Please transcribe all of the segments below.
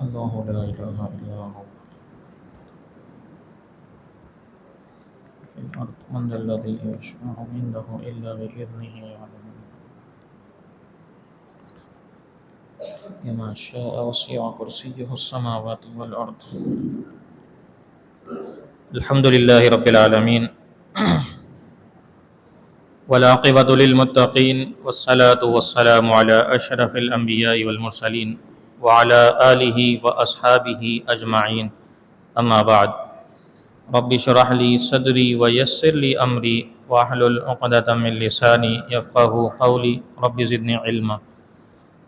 الله لا إله إلا هو في الأرض من ذا الذي يشفع عنده إلا بإذنه لما شاء وسع كرسيه السماوات والأرض. الحمد لله رب العالمين والعاقبة للمتقين والصلاة والسلام على أشرف الأنبياء والمرسلين وعلى آله وأصحابه أجمعين. أما بعد، رب اشرح لي صدري ويسر لي أمري واحلل عقدة من لساني يفقهوا قولي رب زدني علما.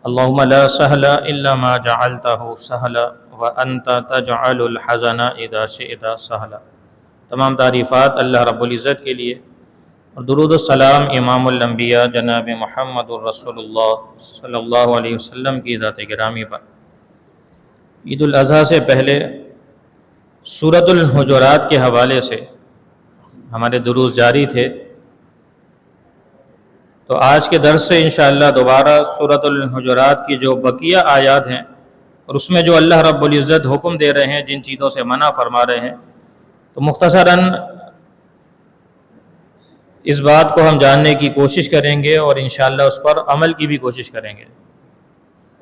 اللهم لا سهل إلا ما جعلته سهلا وأنت تجعل الحزن إذا شئت سهلا. تمام تعریفات اللہ رب العزت کے لیے، اور درود و سلام امام الانبیاء جناب محمد الرسول اللہ صلی اللہ علیہ وسلم کی ذات گرامی پر۔ عید الاضحیٰ سے پہلے سورۃ الحجرات کے حوالے سے ہمارے دروس جاری تھے، تو آج کے درس سے انشاءاللہ دوبارہ سورۃ الحجرات کی جو بقیہ آیات ہیں اور اس میں جو اللہ رب العزت حکم دے رہے ہیں، جن چیزوں سے منع فرما رہے ہیں، تو مختصراً اس بات کو ہم جاننے کی کوشش کریں گے اور انشاءاللہ اس پر عمل کی بھی کوشش کریں گے۔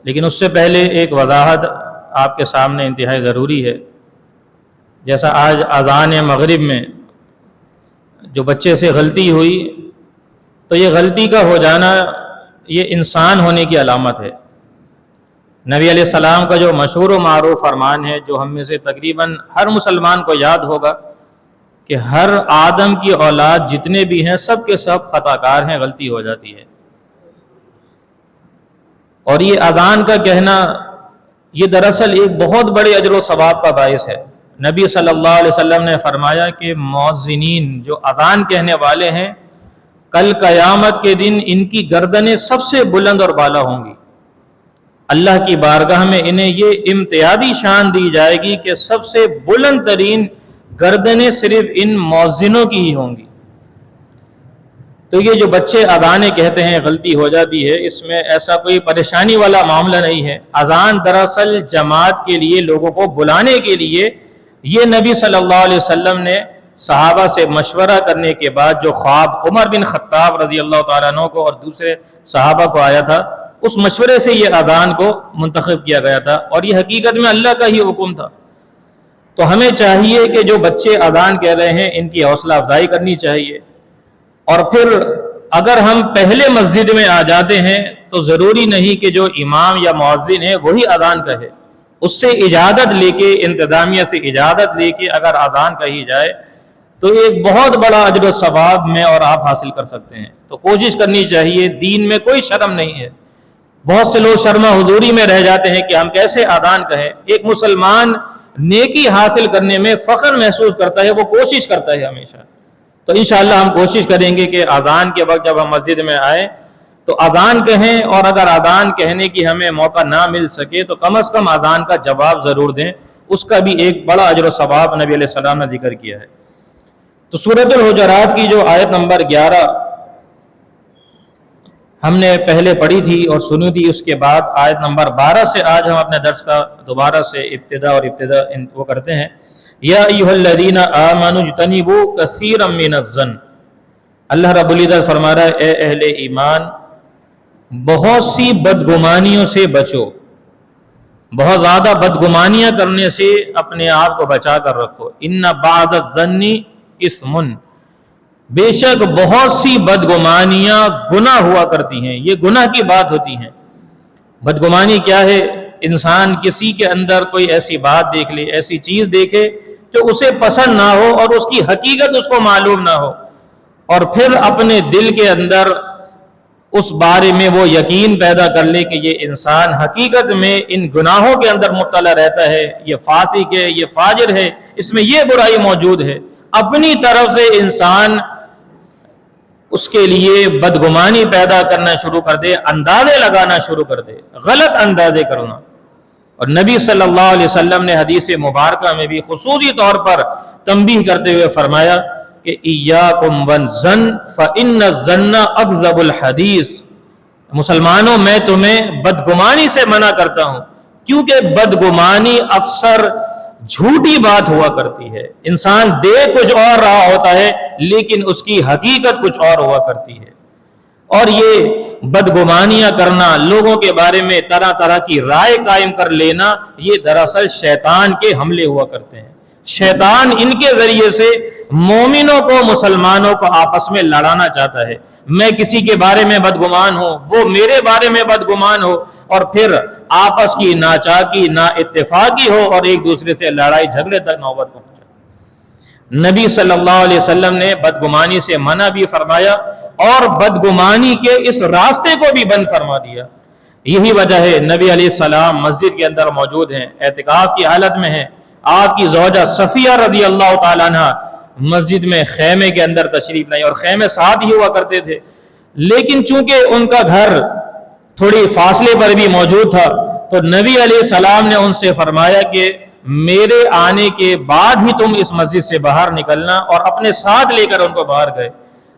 لیکن اس سے پہلے ایک وضاحت آپ کے سامنے انتہائی ضروری ہے۔ جیسا آج اذان مغرب میں جو بچے سے غلطی ہوئی، تو یہ غلطی کا ہو جانا یہ انسان ہونے کی علامت ہے۔ نبی علیہ السلام کا جو مشہور و معروف فرمان ہے، جو ہم میں سے تقریباً ہر مسلمان کو یاد ہوگا، کہ ہر آدم کی اولاد جتنے بھی ہیں سب کے سب خطا کار ہیں، غلطی ہو جاتی ہے۔ اور یہ اذان کا کہنا یہ دراصل ایک بہت بڑے اجر و ثواب کا باعث ہے۔ نبی صلی اللہ علیہ وسلم نے فرمایا کہ مؤذنین جو اذان کہنے والے ہیں، کل قیامت کے دن ان کی گردنیں سب سے بلند اور بالا ہوں گی۔ اللہ کی بارگاہ میں انہیں یہ امتیازی شان دی جائے گی کہ سب سے بلند ترین گردنیں صرف ان مؤذنوں کی ہی ہوں گی۔ تو یہ جو بچے اذانیں کہتے ہیں غلطی ہو جاتی ہے، اس میں ایسا کوئی پریشانی والا معاملہ نہیں ہے۔ اذان دراصل جماعت کے لیے، لوگوں کو بلانے کے لیے، یہ نبی صلی اللہ علیہ وسلم نے صحابہ سے مشورہ کرنے کے بعد جو خواب عمر بن خطاب رضی اللہ تعالیٰ عنہ کو اور دوسرے صحابہ کو آیا تھا، اس مشورے سے یہ اذان کو منتخب کیا گیا تھا، اور یہ حقیقت میں اللہ کا ہی حکم تھا۔ تو ہمیں چاہیے کہ جو بچے اذان کہہ رہے ہیں ان کی حوصلہ افزائی کرنی چاہیے، اور پھر اگر ہم پہلے مسجد میں آ جاتے ہیں تو ضروری نہیں کہ جو امام یا مؤذن ہے وہی اذان کہے، اس سے اجازت لے کے، انتظامیہ سے اجازت لے کے اگر اذان کہی جائے تو ایک بہت بڑا اجر و ثواب میں اور آپ حاصل کر سکتے ہیں۔ تو کوشش کرنی چاہیے، دین میں کوئی شرم نہیں ہے۔ بہت سے لوگ شرما حضوری میں رہ جاتے ہیں کہ ہم کیسے اذان کہیں۔ ایک مسلمان نیکی حاصل کرنے میں فخر محسوس کرتا ہے، وہ کوشش کرتا ہے ہمیشہ۔ تو انشاءاللہ ہم کوشش کریں گے کہ اذان کے وقت جب ہم مسجد میں آئیں تو اذان کہیں، اور اگر اذان کہنے کی ہمیں موقع نہ مل سکے تو کم از کم اذان کا جواب ضرور دیں، اس کا بھی ایک بڑا اجر و ثواب نبی علیہ السلام نے ذکر کیا ہے۔ تو سورۃ الحجرات کی جو آیت نمبر 11 ہم نے پہلے پڑھی تھی اور سنی تھی، اس کے بعد آیت نمبر 12 سے آج ہم اپنے درس کا دوبارہ سے ابتدا وہ کرتے ہیں۔ یا ایھا الذین آمنوا اجتنبوا کثیرا من الظن، اللہ رب العزت فرما رہا ہے اے اہل ایمان، بہت سی بدگمانیوں سے بچو، بہت زیادہ بدگمانیاں کرنے سے اپنے آپ کو بچا کر رکھو۔ ان بعض الظن اسم، بے شک بہت سی بدگمانیاں گناہ ہوا کرتی ہیں، یہ گناہ کی بات ہوتی ہیں۔ بدگمانی کیا ہے؟ انسان کسی کے اندر کوئی ایسی بات دیکھ لے، ایسی چیز دیکھے جو اسے پسند نہ ہو اور اس کی حقیقت اس کو معلوم نہ ہو، اور پھر اپنے دل کے اندر اس بارے میں وہ یقین پیدا کر لے کہ یہ انسان حقیقت میں ان گناہوں کے اندر مبتلا رہتا ہے، یہ فاسق ہے، یہ فاجر ہے، اس میں یہ برائی موجود ہے۔ اپنی طرف سے انسان اس کے لیے بدگمانی پیدا کرنا شروع کر دے، اندازے لگانا شروع کر دے، غلط اندازے کرنا۔ اور نبی صلی اللہ علیہ وسلم نے حدیث مبارکہ میں بھی خصوصی طور پر تنبیہ کرتے ہوئے فرمایا کہ ایاکم والظن فإن الظن اکذب الحدیث، مسلمانوں میں تمہیں بدگمانی سے منع کرتا ہوں، کیونکہ بدگمانی اکثر جھوٹی بات ہوا کرتی ہے، انسان دیکھ کچھ اور رہا ہوتا ہے لیکن اس کی حقیقت کچھ اور ہوا کرتی ہے۔ اور یہ بدگمانیاں کرنا، لوگوں کے بارے میں طرح طرح کی رائے قائم کر لینا، یہ دراصل شیطان کے حملے ہوا کرتے ہیں۔ شیطان ان کے ذریعے سے مومنوں کو، مسلمانوں کو آپس میں لڑانا چاہتا ہے۔ میں کسی کے بارے میں بدگمان ہوں، وہ میرے بارے میں بدگمان ہو، اور پھر آپس کی ناچاکی، نا اتفاقی ہو، اور ایک دوسرے سے لڑائی جھگڑے تک نوبت پہنچے۔ نبی صلی اللہ علیہ وسلم نے بدگمانی سے منع بھی فرمایا اور بدگمانی کے اس راستے کو بھی بند فرما دیا۔ یہی وجہ ہے نبی علیہ السلام مسجد کے اندر موجود ہیں، اعتکاف کی حالت میں ہیں، آپ کی زوجہ صفیہ رضی اللہ تعالیٰ عنہ مسجد میں خیمے کے اندر تشریف لائی، اور خیمے ساتھ ہی ہوا کرتے تھے، لیکن چونکہ ان کا گھر تھوڑی فاصلے پر بھی موجود تھا تو نبی علیہ السلام نے ان سے فرمایا کہ میرے آنے کے بعد ہی تم اس مسجد سے باہر نکلنا، اور اپنے ساتھ لے کر ان کو باہر گئے۔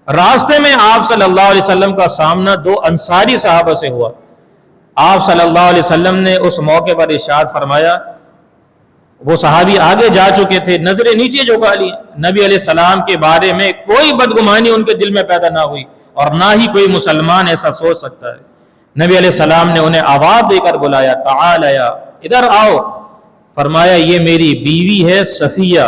راستے میں آپ صلی اللہ علیہ وسلم کا سامنا دو انصاری صحابہ سے ہوا۔ آپ صلی اللہ علیہ وسلم نے اس موقع پر ارشاد فرمایا، وہ صحابی آگے جا چکے تھے، نظریں نیچے جھکا لی، نبی علیہ السلام کے بارے میں کوئی بدگمانی ان کے دل میں پیدا نہ ہوئی، اور نہ ہی کوئی مسلمان ایسا سوچ سکتا ہے۔ نبی علیہ السلام نے انہیں آواز دے کر بلایا، تعال یا ادھر آؤ، فرمایا یہ میری بیوی ہے صفیہ۔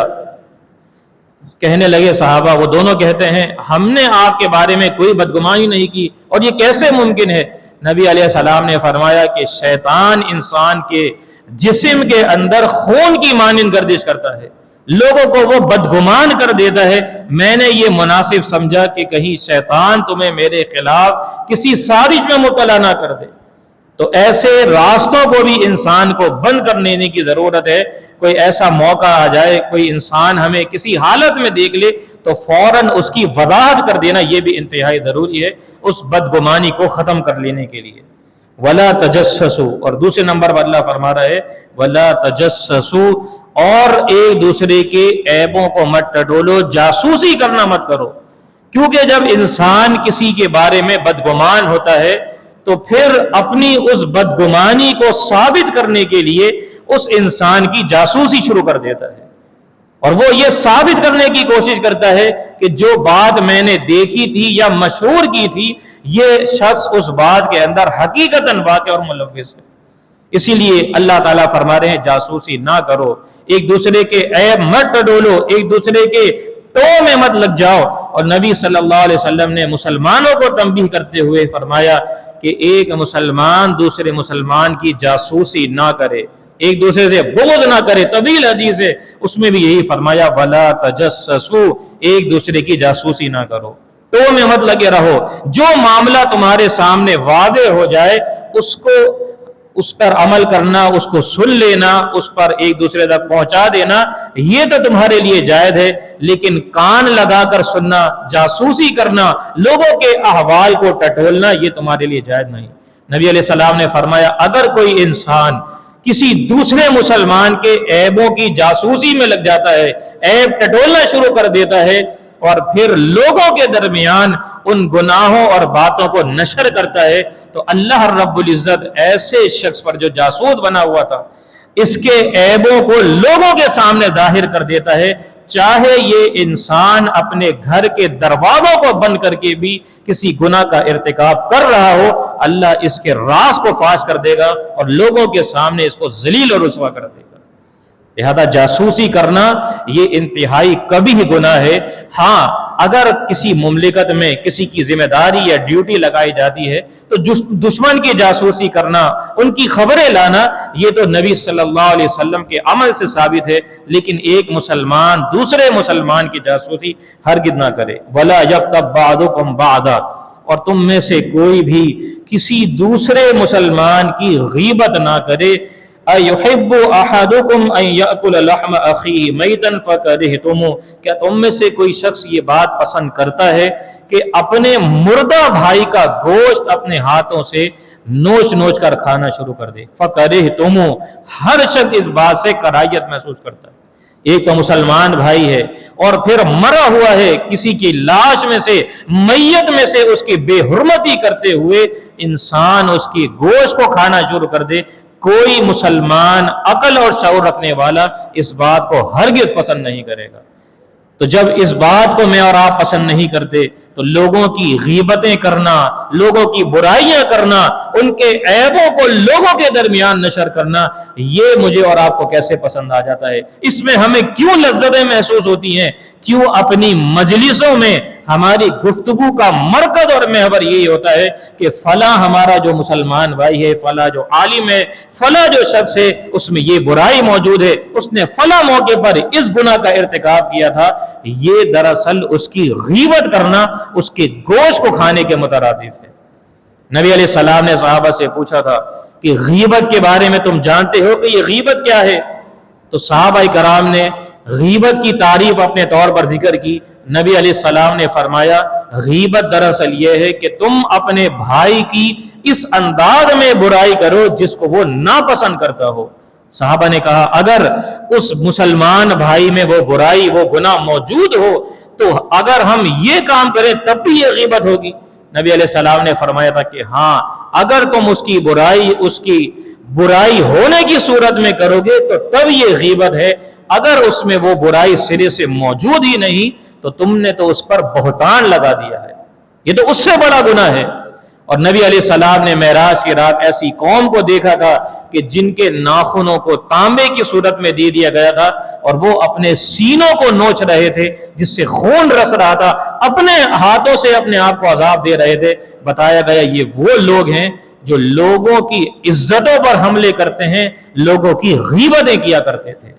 کہنے لگے صحابہ، وہ دونوں کہتے ہیں ہم نے آپ کے بارے میں کوئی بدگمانی نہیں کی، اور یہ کیسے ممکن ہے؟ نبی علیہ السلام نے فرمایا کہ شیطان انسان کے جسم کے اندر خون کی مانند گردش کرتا ہے، لوگوں کو وہ بدگمان کر دیتا ہے۔ میں نے یہ مناسب سمجھا کہ کہیں شیطان تمہیں میرے خلاف کسی سازش میں مبتلا نہ کر دے۔ تو ایسے راستوں کو بھی انسان کو بند کر لینے کی ضرورت ہے۔ کوئی ایسا موقع آ جائے، کوئی انسان ہمیں کسی حالت میں دیکھ لے تو فوراً اس کی وضاحت کر دینا، یہ بھی انتہائی ضروری ہے اس بدگمانی کو ختم کر لینے کے لیے۔ وَلَا تَجَسَّسُوا، اور دوسرے نمبر پر اللہ فرما رہا ہے وَلَا تَجَسَّسُوا، اور ایک دوسرے کے عیبوں کو مت ٹٹولو، جاسوسی کرنا مت کرو، کیونکہ جب انسان کسی کے بارے میں بدگمان ہوتا ہے تو پھر اپنی اس بدگمانی کو ثابت کرنے کے لیے اس انسان کی جاسوسی شروع کر دیتا ہے، اور وہ یہ ثابت کرنے کی کوشش کرتا ہے کہ جو بات میں نے دیکھی تھی یا مشہور کی تھی، یہ شخص اس بات کے اندر حقیقتاً واقع اور ملوث ہے۔ اسی لیے اللہ تعالیٰ فرما رہے ہیں جاسوسی نہ کرو، ایک دوسرے کے عیب مت ٹٹولو، ایک دوسرے کے ٹو میں مت لگ جاؤ۔ اور نبی صلی اللہ علیہ وسلم نے مسلمانوں کو تنبیہ کرتے ہوئے فرمایا کہ ایک مسلمان دوسرے مسلمان کی جاسوسی نہ کرے، ایک دوسرے سے بغض نہ کرے۔ طویل حدیث ہے، اس میں بھی یہی فرمایا وَلَا تَجَسَّسُوا، ایک دوسرے کی جاسوسی نہ کرو، تو میں مت لگے رہو۔ جو معاملہ تمہارے سامنے واضح ہو جائے اس پر عمل کرنا، اس کو سن لینا، اس پر ایک دوسرے تک پہنچا دینا، یہ تو تمہارے لیے جائز ہے، لیکن کان لگا کر سننا، جاسوسی کرنا، لوگوں کے احوال کو ٹٹولنا، یہ تمہارے لیے جائز نہیں۔ نبی علیہ السلام نے فرمایا اگر کوئی انسان کسی دوسرے مسلمان کے عیبوں کی جاسوسی میں لگ جاتا ہے، عیب ٹٹولنا شروع کر دیتا ہے، اور پھر لوگوں کے درمیان ان گناہوں اور باتوں کو نشر کرتا ہے، تو اللہ رب العزت ایسے شخص پر جو جاسوس بنا ہوا تھا، اس کے عیبوں کو لوگوں کے سامنے ظاہر کر دیتا ہے، چاہے یہ انسان اپنے گھر کے دروازوں کو بند کر کے بھی کسی گناہ کا ارتکاب کر رہا ہو، اللہ اس کے راز کو فاش کر دے گا اور لوگوں کے سامنے اس کو ذلیل اور رسوا کر دے گا۔ لہذا جاسوسی کرنا یہ انتہائی قبیح گناہ ہے۔ ہاں، اگر کسی مملکت میں کسی کی ذمہ داری یا ڈیوٹی لگائی جاتی ہے تو دشمن کی جاسوسی کرنا، ان کی خبریں لانا، یہ تو نبی صلی اللہ علیہ وسلم کے عمل سے ثابت ہے، لیکن ایک مسلمان دوسرے مسلمان کی جاسوسی ہرگز نہ کرے۔ وَلَا يَغْتَبْ بَعْضُكُمْ بَعْضًا، اور تم میں سے کوئی بھی کسی دوسرے مسلمان کی غیبت نہ کرے۔ اَيُحِبُّ أَحَدُكُمْ أَن يَأْكُلَ لَحْمَ أَخِيهِ مَيْتًا فَكَرِهْتُمُوهُ، کیا تم میں سے کوئی شخص یہ بات پسند کرتا ہے کہ اپنے مردہ بھائی کا گوشت اپنے ہاتھوں سے نوچ نوچ کر کھانا شروع کر دے؟ فَكَرِهْتُمُوهُ، ہر شخص اس بات سے کراہیت محسوس کرتا ہے۔ ایک تو مسلمان بھائی ہے اور پھر مرا ہوا ہے، کسی کی لاش میں سے، میت میں سے اس کی بے حرمتی کرتے ہوئے انسان اس کی گوشت کو کھانا شروع کر دے، کوئی مسلمان عقل اور شعور رکھنے والا اس بات کو ہرگز پسند نہیں کرے گا۔ تو جب اس بات کو میں اور آپ پسند نہیں کرتے تو لوگوں کی غیبتیں کرنا، لوگوں کی برائیاں کرنا، ان کے عیبوں کو لوگوں کے درمیان نشر کرنا، یہ مجھے اور آپ کو کیسے پسند آ جاتا ہے؟ اس میں ہمیں کیوں لذتیں محسوس ہوتی ہیں؟ کیوں اپنی مجلسوں میں ہماری گفتگو کا مرکز اور محور یہی ہوتا ہے کہ فلاں ہمارا جو مسلمان بھائی ہے، فلاں جو عالم ہے، فلاں جو شخص ہے، اس میں یہ برائی موجود ہے، اس نے فلاں موقع پر اس گناہ کا ارتکاب کیا تھا۔ یہ دراصل اس کی غیبت کرنا، اس کے گوشت کو کھانے کے مترادف ہے۔ نبی علیہ السلام نے صحابہ سے پوچھا تھا کہ غیبت کے بارے میں تم جانتے ہو کہ یہ غیبت کیا ہے؟ تو صحابہ کرام نے غیبت کی تعریف اپنے طور پر ذکر کی۔ نبی علیہ السلام نے فرمایا غیبت دراصل یہ ہے کہ تم اپنے بھائی کی اس انداز میں برائی کرو جس کو وہ ناپسند کرتا ہو۔ صحابہ نے کہا اگر اس مسلمان بھائی میں وہ برائی، وہ گناہ موجود ہو تو اگر ہم یہ کام کریں تب بھی یہ غیبت ہوگی؟ نبی علیہ السلام نے فرمایا تھا کہ ہاں، اگر تم اس کی برائی ہونے کی صورت میں کرو گے تو تب یہ غیبت ہے، اگر اس میں وہ برائی سرے سے موجود ہی نہیں تو تم نے تو اس پر بہتان لگا دیا ہے، یہ تو اس سے بڑا گناہ ہے۔ اور نبی علیہ السلام نے معراج کی رات ایسی قوم کو دیکھا تھا کہ جن کے ناخنوں کو تانبے کی صورت میں دے دیا گیا تھا اور وہ اپنے سینوں کو نوچ رہے تھے جس سے خون رس رہا تھا، اپنے ہاتھوں سے اپنے آپ کو عذاب دے رہے تھے۔ بتایا گیا یہ وہ لوگ ہیں جو لوگوں کی عزتوں پر حملے کرتے ہیں، لوگوں کی غیبتیں کیا کرتے تھے۔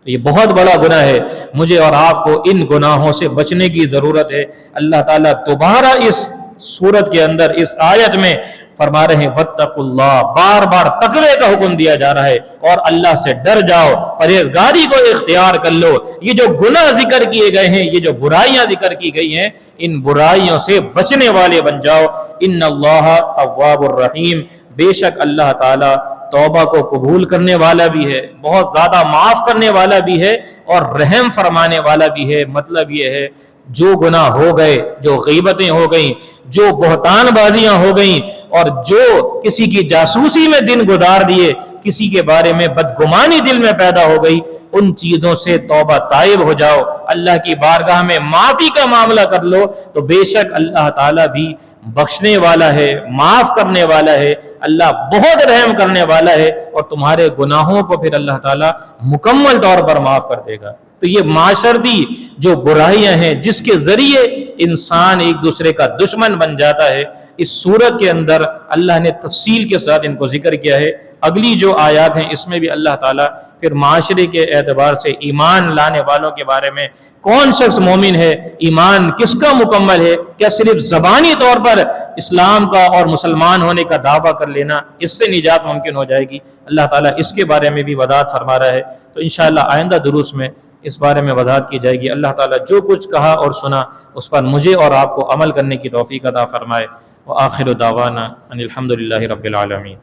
تو یہ بہت بڑا گناہ ہے، مجھے اور آپ کو ان گناہوں سے بچنے کی ضرورت ہے۔ اللہ تعالیٰ دوبارہ اس سورت کے اندر اس آیت میں فرما رہے ہیں واتقوا اللہ، بار بار تقوی کا حکم دیا جا رہا ہے، اور اللہ سے ڈر جاؤ، پرہیزگاری کو اختیار کر لو۔ یہ جو گناہ ذکر کیے گئے ہیں، یہ جو برائیاں ذکر کی گئی ہیں، ان برائیوں سے بچنے والے بن جاؤ۔ ان اللہ تواب الرحیم، بے شک اللہ تعالیٰ توبہ کو قبول کرنے والا بھی ہے، بہت زیادہ معاف کرنے والا بھی ہے اور رحم فرمانے والا بھی ہے۔ مطلب یہ ہے جو گناہ ہو گئے، جو غیبتیں ہو گئیں، جو بہتان بازیاں ہو گئیں، اور جو کسی کی جاسوسی میں دن گزار دیے، کسی کے بارے میں بدگمانی دل میں پیدا ہو گئی، ان چیزوں سے توبہ تائب ہو جاؤ، اللہ کی بارگاہ میں معافی کا معاملہ کر لو، تو بے شک اللہ تعالیٰ بھی بخشنے والا ہے، معاف کرنے والا ہے، اللہ بہت رحم کرنے والا ہے، اور تمہارے گناہوں کو پھر اللہ تعالیٰ مکمل طور پر معاف کر دے گا۔ تو یہ معاشرتی جو برائیاں ہیں جس کے ذریعے انسان ایک دوسرے کا دشمن بن جاتا ہے، اس صورت کے اندر اللہ نے تفصیل کے ساتھ ان کو ذکر کیا ہے۔ اگلی جو آیات ہیں اس میں بھی اللہ تعالیٰ پھر معاشرے کے اعتبار سے ایمان لانے والوں کے بارے میں، کون شخص مومن ہے، ایمان کس کا مکمل ہے، کیا صرف زبانی طور پر اسلام کا اور مسلمان ہونے کا دعویٰ کر لینا اس سے نجات ممکن ہو جائے گی؟ اللہ تعالیٰ اس کے بارے میں بھی وضاحت فرما رہا ہے۔ تو انشاءاللہ آئندہ دروس میں اس بارے میں وضاحت کی جائے گی۔ اللہ تعالیٰ جو کچھ کہا اور سنا اس پر مجھے اور آپ کو عمل کرنے کی توفیق عطا فرمائے۔ وآخر دعوانا ان الحمد للہ رب العالمین۔